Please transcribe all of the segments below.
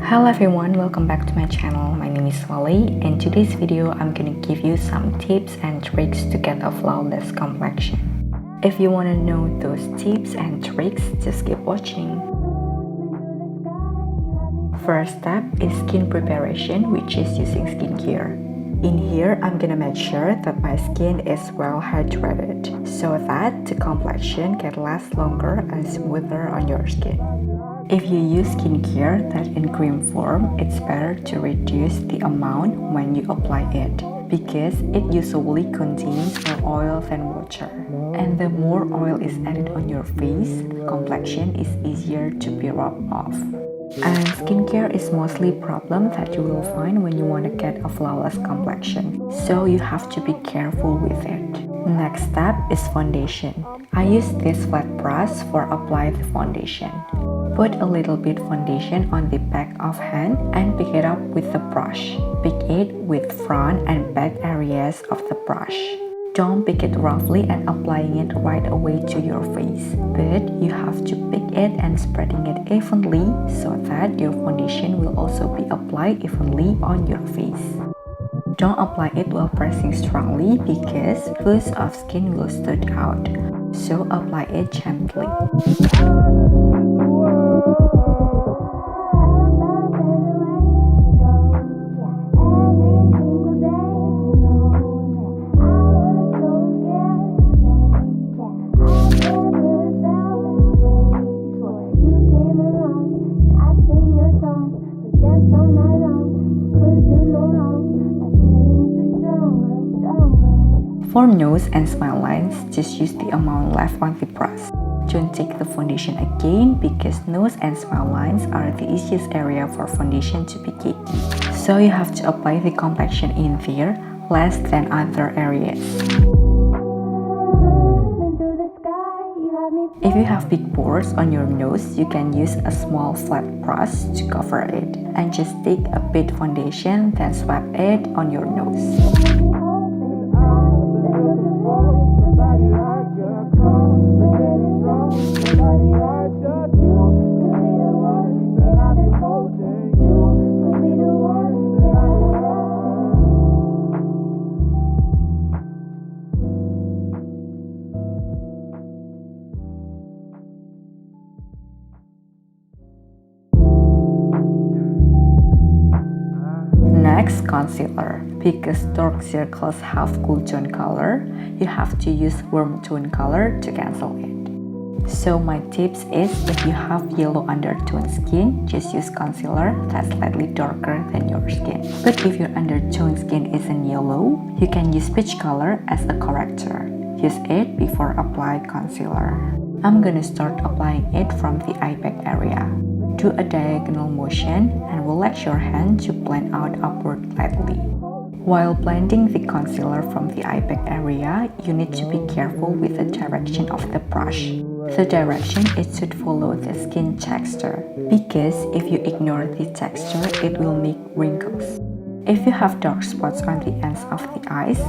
Hello everyone, welcome back to my channel. My name is Evalei. In today's video, I'm gonna give you some tips and tricks to get a flawless complexion. If you wanna know those tips and tricks, just keep watching. First step is skin preparation, which is using skincare. In here, I'm gonna make sure that my skin is well hydrated so that the complexion can last longer and smoother on your skin. If you use skincare that's in cream form, it's better to reduce the amount when you apply it because it usually contains more oil than water. And the more oil is added on your face, the complexion is easier to be rubbed off. And skincare is mostly a problem that you will find when you want to get a flawless complexion. So you have to be careful with it. Next step is foundation. I use this flat brush for apply the foundation. Put a little bit foundation on the back of hand and pick it up with the brush. Pick it with front and back areas of the brush. Don't pick it roughly and applying it right away to your face, but you have to pick it and spreading it evenly so that your foundation will also be applied evenly on your face. Don't apply it while pressing strongly because fuzz of skin will stud out, so apply it gently. For nose and smile lines, just use the amount left on the brush. Don't take the foundation again because nose and smile lines are the easiest area for foundation to be cakey. So you have to apply the complexion in there less than other areas. If you have big pores on your nose, you can use a small flat brush to cover it and just take a bit foundation then swap it on your nose. Next, concealer. Because dark circles have cool tone color, you have to use warm tone color to cancel it. So my tips is if you have yellow undertone skin, just use concealer that's slightly darker than your skin. But if your undertone skin isn't yellow, you can use peach color as a corrector. Use it before apply concealer. I'm gonna start applying it from the eye bag area. Do a diagonal motion and relax your hand to blend out upward lightly. While blending the concealer from the eye bag area, you need to be careful with the direction of the brush. The direction it should follow the skin texture, because if you ignore the texture, it will make wrinkles. If you have dark spots on the ends of the eyes,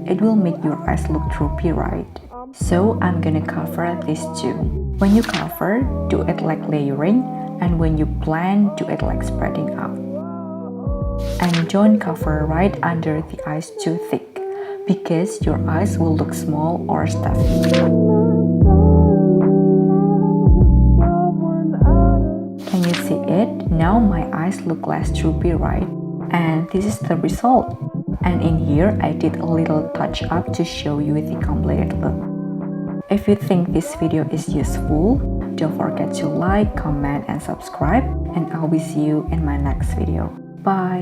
it will make your eyes look droopy, right? So I'm gonna cover these two. When you cover, do it like layering, and when you blend, do it like spreading out. And don't cover right under the eyes too thick, because your eyes will look small or stuffy. Can you see it? Now my eyes look less droopy, right? And this is the result. And in here, I did a little touch up to show you the completed look. If you think this video is useful, don't forget to like, comment, and subscribe, and I'll be see you in my next video. Bye!